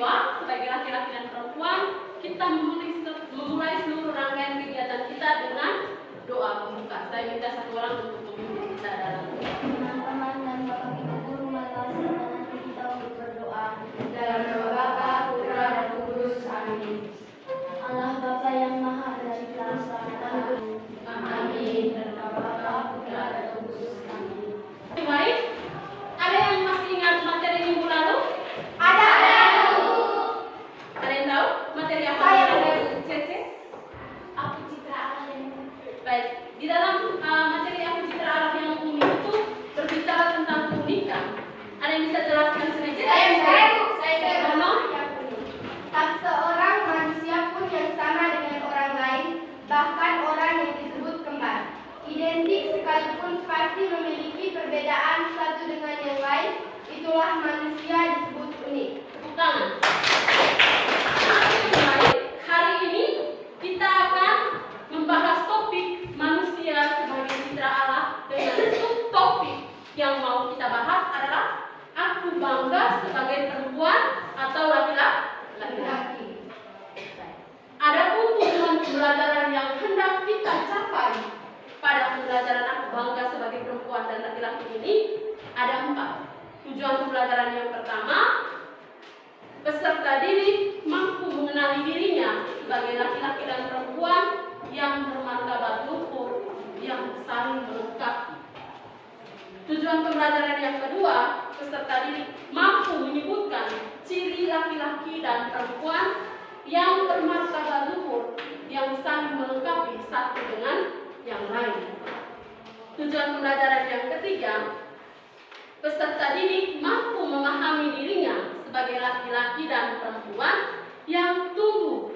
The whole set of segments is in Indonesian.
istimewa sebagai laki-laki dan perempuan, kita memulai seluruh rangkaian kegiatan kita dengan doa pembuka. Saya minta satu orang untuk memimpin kita dalam doa. Teman-teman dan Bapak Ibu guru, mari nanti kita untuk berdoa. Dalam nama Bapa, Putra, dan Roh Kudus. Amin. Allah Bapa yang Maha Pencipta, Amin. Dalam nama Bapa, Putra, dan Roh Kudus. Amin. Baik, ada yang masih ingat materi minggu lalu? Ada. Ada yang tahu materi apa? Saya. Cece? Aku Citra Allah yang Baik, di dalam materi aku citra Arab yang unik itu berbicara tentang keunikan. Ada yang bisa jelaskan sedikit? Saya. Ngomong? Tak seorang manusia pun yang sama dengan orang lain, bahkan orang yang disebut kembar. Identik sekalipun pasti memiliki perbedaan satu dengan yang lain, itulah manusia disebut unik. Tepuk tangan. Baik, hari ini kita akan membahas topik manusia sebagai citra Allah dengan subtopik yang mau kita bahas adalah aku bangga sebagai perempuan atau laki-laki. Adapun tujuan pembelajaran yang hendak kita capai pada pembelajaran aku bangga sebagai perempuan dan laki-laki ini ada 4. Tujuan pembelajaran yang pertama, peserta didik mampu mengenali dirinya sebagai laki-laki dan perempuan yang bermartabat luhur yang saling melengkapi. Tujuan pembelajaran yang kedua, peserta didik mampu menyebutkan ciri laki-laki dan perempuan yang bermartabat luhur yang saling melengkapi satu dengan yang lain. Tujuan pembelajaran yang ketiga, peserta didik mampu memahami dirinya sebagai laki-laki dan perempuan yang tumbuh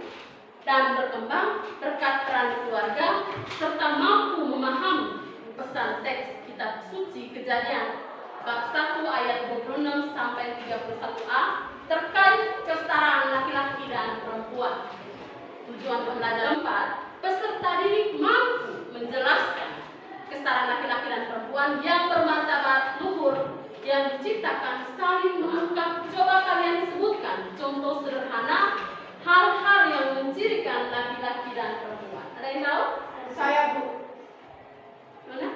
dan berkembang berkat peran keluarga serta mampu memahami pesan teks kitab suci Kejadian bab 1 ayat 26 sampai 31a terkait kesetaraan laki-laki dan perempuan. Tujuan pembelajaran 4, peserta didik mampu menjelaskan kesetaraan laki-laki dan perempuan yang bermartabat luhur yang diciptakan saling melengkapi. Coba kalian sebutkan contoh sederhana hal-hal yang mencirikan laki-laki dan perempuan. Ada yang tahu? Saya, Bu. Mana?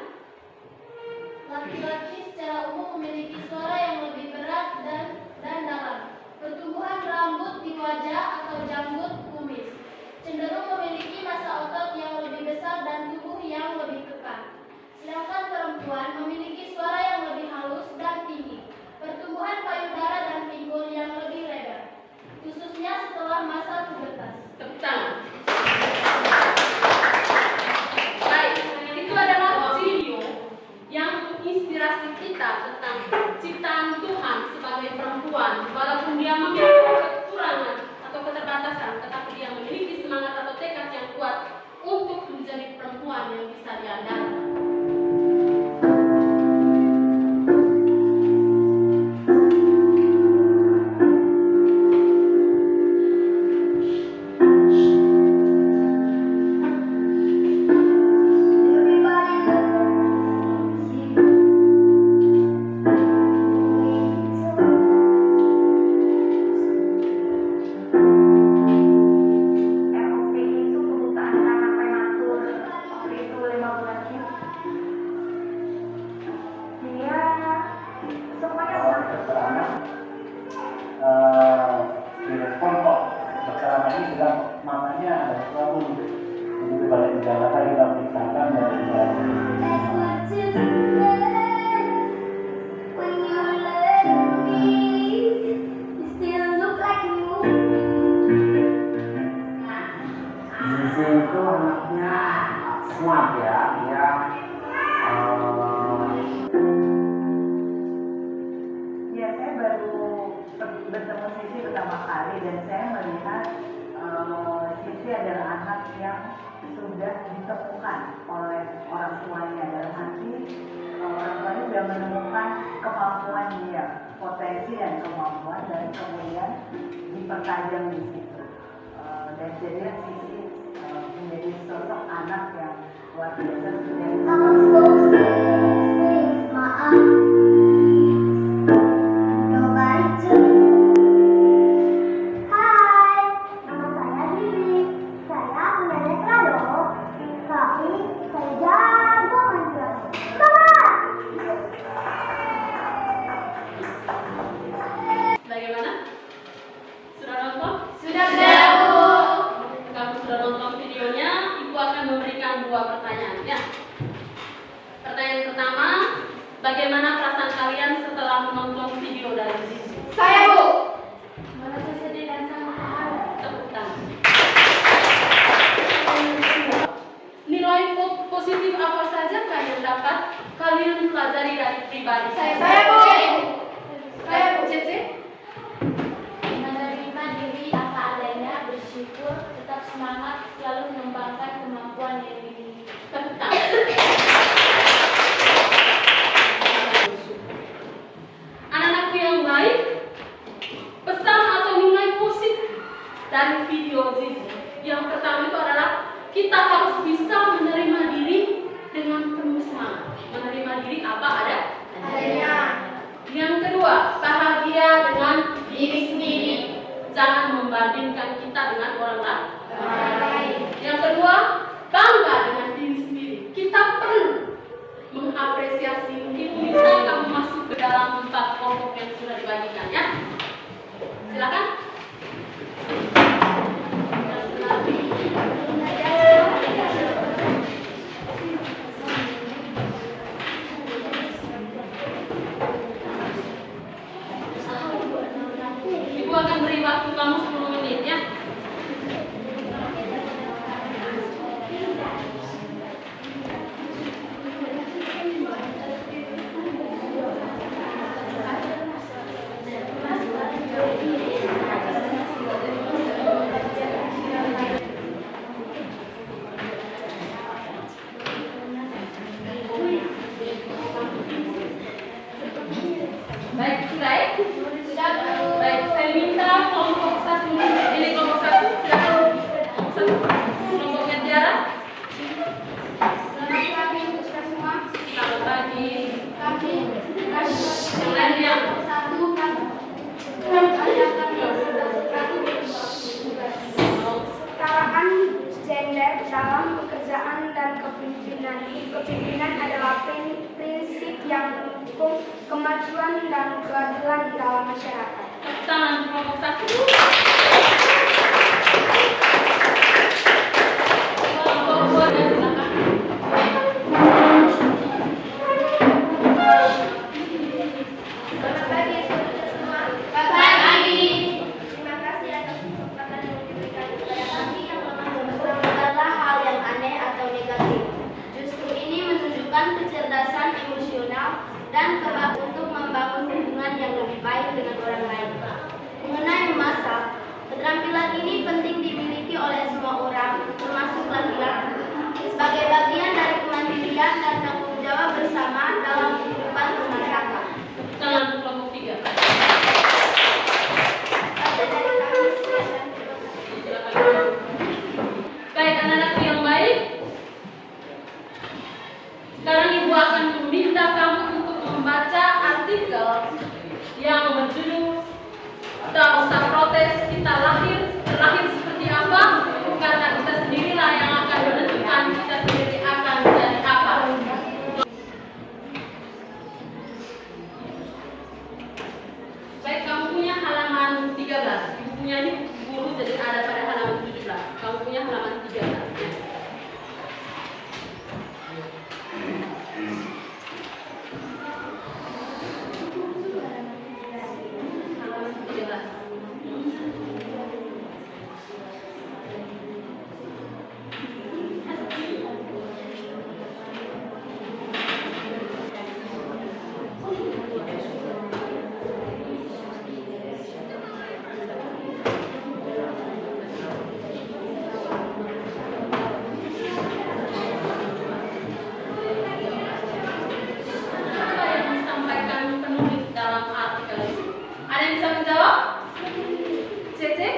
Laki-laki secara umum memiliki suara yang lebih berat dan dalam. Pertumbuhan rambut di wajah atau janggut kumis. Cenderung memiliki massa otot yang lebih besar dan tubuh yang lebih kekar. Sedangkan perempuan memiliki suara yang lebih halus dan tinggi. Pertumbuhan payudara dan pinggul yang lebih lebar, khususnya setelah masa pubertas. Tepuk tangan. Baik, itu adalah video yang menginspirasi kita tentang ciptaan Tuhan sebagai perempuan. Walaupun dia memiliki kekurangan atau keterbatasan, tetapi dia memiliki semangat atau tekad yang kuat untuk menjadi perempuan yang bisa diandalkan. Itu anaknya smart ya, dia saya baru bertemu Sisi pertama kali dan saya melihat Sisi adalah anak yang sudah ditemukan oleh orang tuanya, dalam arti orang tuanya sudah menemukan kemampuan dia, potensi dan kemampuan, dan kemudian dipertajam di situ. Dan jadilah Sisi menjadi sosok anak yang luar biasa perasaan kalian setelah menonton video dari Zizi? Saya, Bu. Merasa sedih dan sangat terharu. Tepuk tangan. Nilai positif apa saja yang dapat kalian pelajari dari pribadi Saya, Bu. Saya, Bu. Cece? Menerima diri apa adanya, bersyukur, tetap semangat, selalu mengembangkan kemampuan yang dimiliki. Tepuk tangan. Anak-anakku yang baik, pesan atau nilai positif dari video Zizi yang pertama itu adalah kita harus bisa menerima diri dengan penuh semangat. Menerima diri apa Adanya. Yang kedua, bahagia dengan Diri sendiri. jangan membandingkan kita dengan orang lain. Orang lain. Yang kedua, bangga dengan diri sendiri. Kita perlu mengapresiasi diri kita kamu masuk ke dalam 4 kelompok yang sudah dibagikan ya. Silakan. Ibu akan beri waktu kamu 10 menit ya. Baik, baik. Sudah, Bu. Baik, saya minta kelompok 1. Ini kelompok 1. Silakan. Kelompoknya Tiara. Selamat pagi untuk kita semua. Selamat pagi. Kami Yang lainnya. satu kami adakan kesetaraan gender dalam pekerjaan dan kepemimpinan. Kepemimpinan adalah prinsip yang mendukung kemajuan dan keadilan dalam masyarakat. Tepuk tangan kelompok 1. Kelompok 2 ya, silakan. Selamat pagi untuk kita semua. Selamat pagi. Terima kasih atas kesempatan yang diberikan kepada kami yang bukanlah hal yang aneh atau negatif. Justru ini menunjukkan kecerdasan emosional dan kemampuan untuk membangun hubungan yang lebih baik dengan orang lain. Mengenai memasak, keterampilan ini penting dimiliki oleh semua orang, termasuk laki-laki, sebagai bagian dari kemandirian dan tanggung jawab bersama dalam kehidupan bermasyarakat. Tepuk tangan kelompok 3. Saja dari kami sekian dan terima kasih. Silakan. Baik, anak-anak yang baik. Sekarang Ibu akan meminta kamu untuk membaca artikel yang berjudul "Tak usah protes, kita terlahir seperti apa, karena kita sendirilah yang akan menentukan kita sendiri akan menjadi apa." Baik, kamu punya halaman 13. Ibu punya ini guru jadi ada pada halaman 17. Kamu punya halaman 13 ya. Halaman 13. Apa yang disampaikan penulis dalam artikel itu? Ada yang bisa menjawab? Cece?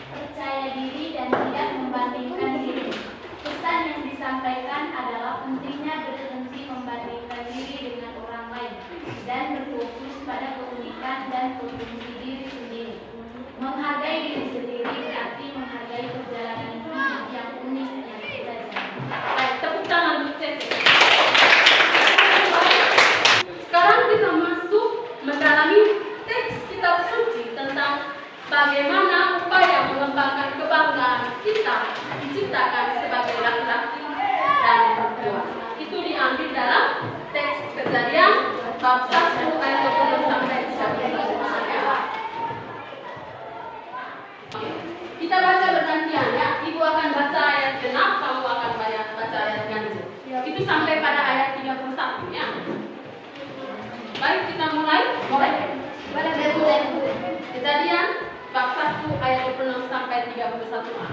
Percaya diri dan tidak membandingkan diri. Pesan yang disampaikan adalah pentingnya berhenti membandingkan diri dengan orang lain dan berfokus pada keunikan dan potensi diri sendiri. Menghargai diri sendiri berarti menghargai perjalanan hidup yang unik yang kita jalani. Baik, tepuk tangan untuk Cece. Sekarang kita masuk mendalami teks kitab suci tentang bagaimana upaya mengembangkan kebanggaan kita diciptakan sebagai laki-laki dan perempuan. Itu diambil dalam teks Kejadian bab 1 ayat 20 sampai 31 ya. Kita baca bergantian ya. Ibu akan baca ayat genap, kamu akan baca ayat ganjil. Itu sampai pada ayat 31 ya. Baik, kita mulai. Kejadian bab 1 ayat 26 sampai 31a.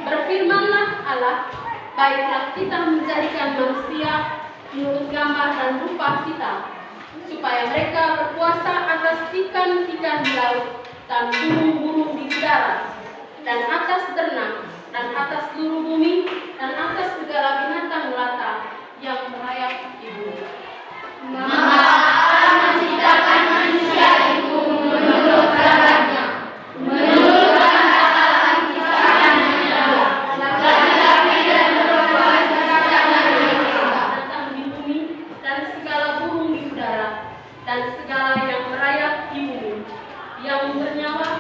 Berfirmanlah Allah, baiklah kita menjadikan manusia menurut gambar dan rupa kita, supaya mereka berkuasa atas ikan-ikan di laut dan burung-burung di udara, dan atas ternak, dan atas seluruh bumi, dan atas segala binatang melata yang merayap di bumi. Maka Allah menciptakan manusia itu menurut gambarnya, menurut gambar Allah diciptakannya, laki-laki dan perempuan diciptakan mereka. Binatang di bumi dan segala burung di udara, dan segala yang merayap di bumi, yang bernyawa,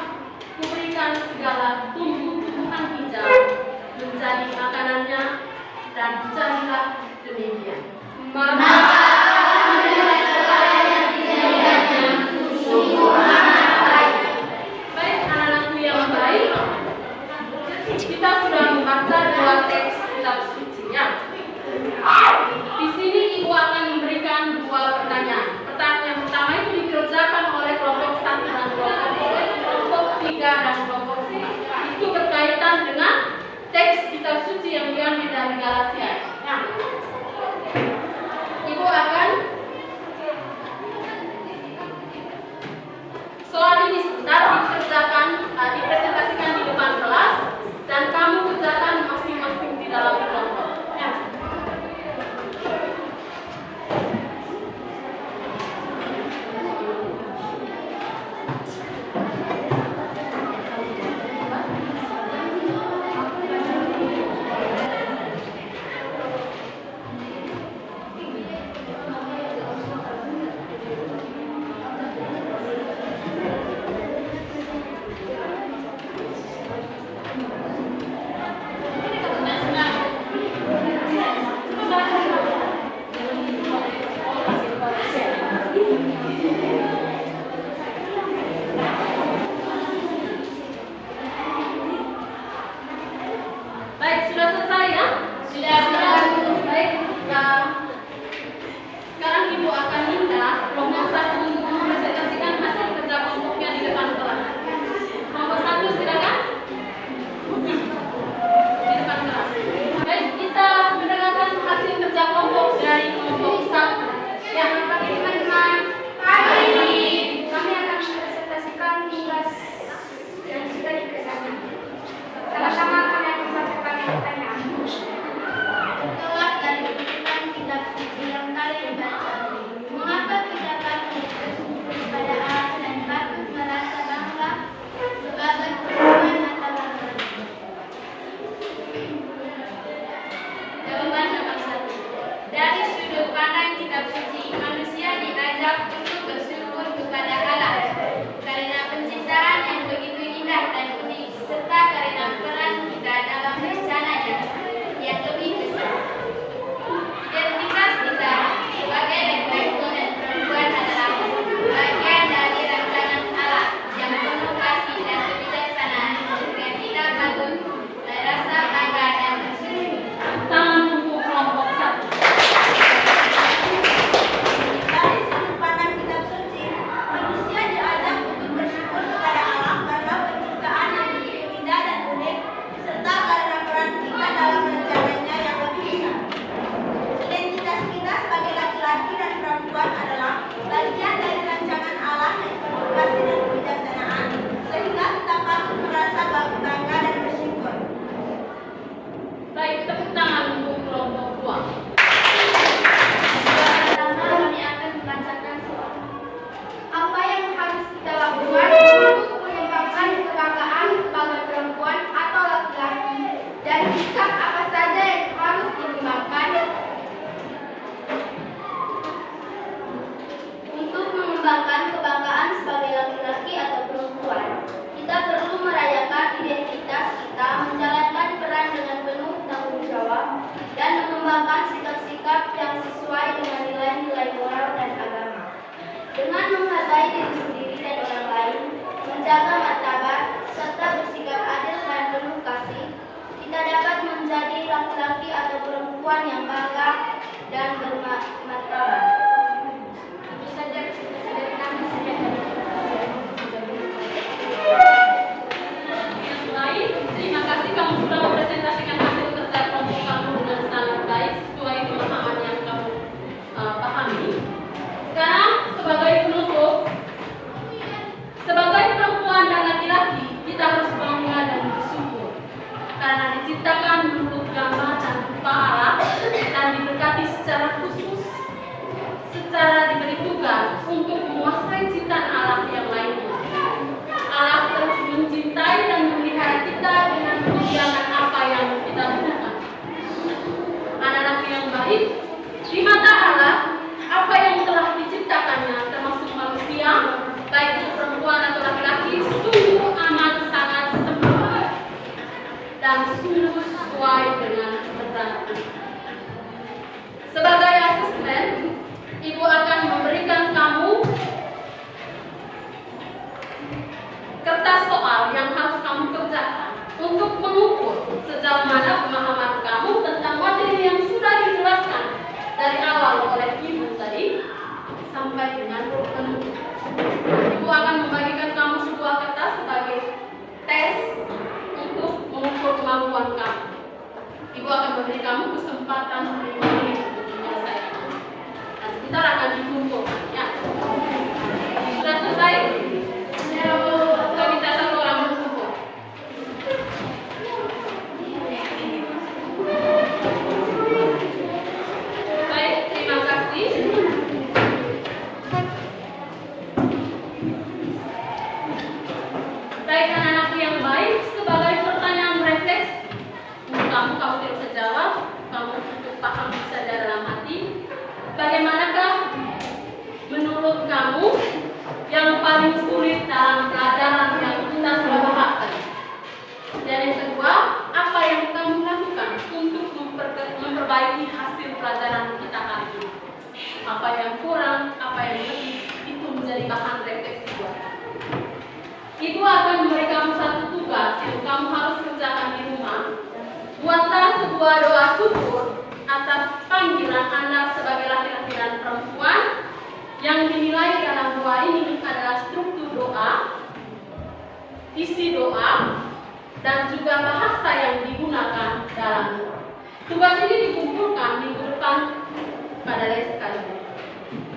kuberikan segala tumbuh-tumbuhan hijau menjadi makanannya, dan jadilah demikian. Maka Allah melihat segala yang dijadikannya sungguh amat baik. Baik, anak-anakku yang baik, kita sudah membaca 2 teks kitab suci-nya. Di sini ibu akan memberikan 2 pertanyaan. Pertanyaan yang pertama itu dikerjakan oleh kelompok 1 dan kelompok 3 dan kelompok 5. Itu berkaitan dengan teks kitab suci yang diambil dari Galatia. Nah, ibu akan soal ini sebentar dikerjakan, dipresentasikan di depan kelas, dan kamu kerjakan masing-masing di dalam kelompok. Ya. Baik, sudah selesai ya? Sudah. Baik, sekarang ibu akan minta kelompok 1 untuk mempresentasikan hasil kerja kelompoknya di depan kelas. Kelompok 1 silakan. Di depan kelas. Baik, kita mendengarkan hasil kerja kelompok dari kelompok 1. Ya, Pagi teman-teman, hari ini kami akan mempresentasikan tugas yang sudah dikerjakan. Sama-sama kami akan membacakan pertanyaan. Keluar dari kutipan kitab suci yang kalian baca. Mengapa kita patut bersyukur kepada Allah dan patut merasa bangga sebagai perempuan atau laki-laki? Jawaban nomor 1. Dari sudut pandang kitab suci, manusia diajak untuk bersyukur kepada Allah karena penciptaan yang begitu indah dan unik, serta karena peran kita dalam rencananya yang lebih besar. Identitas kita sebagai laki-laki dan perempuan adalah bagian dari rancangan Allah yang penuh kasih dan kebijaksanaan, sehingga kita patut merasa bangga dan bersyukur. tangan untuk kelompok 1. Dari sudut pandang menghargai diri sendiri dan orang lain, menjaga martabat, serta bersikap adil dan penuh kasih, kita dapat menjadi laki-laki atau perempuan yang bangga dan bermartabat. Itu saja dari kami sejak Baik, terima kasih kamu sudah mempresentasikan hasil kerja kelompok kamu dengan sangat baik sesuai pemahaman yang kamu pahami. Sekarang sebagai penutup, sebagai perempuan dan laki-laki kita harus bangga dan bersyukur karena diciptakan menurut gambar dan rupa Allah dan diberkati secara khusus, secara diberi tugas untuk menguasai ciptaan Allah yang lainnya. Allah terus mencintai dan memelihara kita dengan mengerjakan apa yang kita gunakan. Anak-anak yang baik, di mata Allah, apa yang telah diciptakannya termasuk manusia, baik itu perempuan atau laki-laki, sungguh amat sangat sempurna dan sungguh sesuai dengan kebenaran. Sebagai asisten, Ibu akan memberikan kamu kertas soal yang harus kamu kerjakan untuk mengukur sejauh mana pemahaman kamu tentang materi yang sudah dijelaskan dari awal oleh Ibu tadi sampai dengan penutup. Ibu akan membagikan kamu sebuah kertas sebagai tes untuk mengukur kemampuan kamu. Ibu akan memberi kamu kesempatan 5 menit untuk menyelesaikan. Dan sebentar akan dikumpulkan, ya. Sudah selesai? Saya minta satu orang mengumpul. Baik, terima kasih. Baik anak-anak yang baik, sebagai pertanyaan refleks, kamu tidak usah jawab, kamu cukup paham bisa dalam hati. Bagaimanakah menurut kamu yang paling sulit dalam pelajaran yang kita sudah bahas tadi? Dan yang kedua, apa yang kamu lakukan untuk memperbaiki hasil pelajaran kita hari ini? Apa yang kurang, apa yang lebih, itu menjadi bahan refleksi buat kamu. Ibu akan memberi kamu satu tugas yang kamu harus kerjakan di rumah. Buatlah sebuah doa syukur atas panggilan Anda sebagai laki-laki dan perempuan yang dinilai dalam doa ini adalah struktur doa, isi doa, dan juga bahasa yang digunakan dalam doa. Tugas ini dikumpulkan minggu depan pada les kali ini.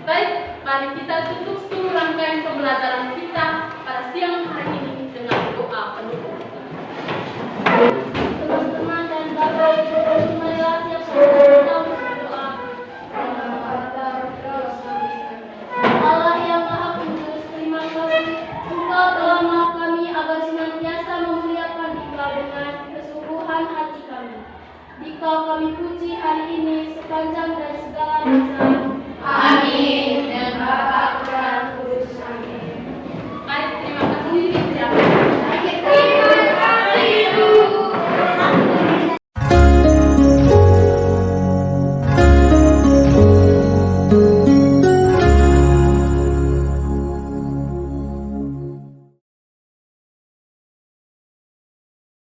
Baik, mari kita tutup seluruh rangkaian pembelajaran kita pada siang hari ini dengan doa penutup. Teman-teman dan Bapak Ibu, marilah siap-siap kita berdoa. Allah yang Maha Kudus, terima kasih Engkau telah maaf kami agar senantiasa memuliakan Engkau dengan kesungguhan hati kami. Dikau kami puji hari ini sepanjang dan segala masa. Amin.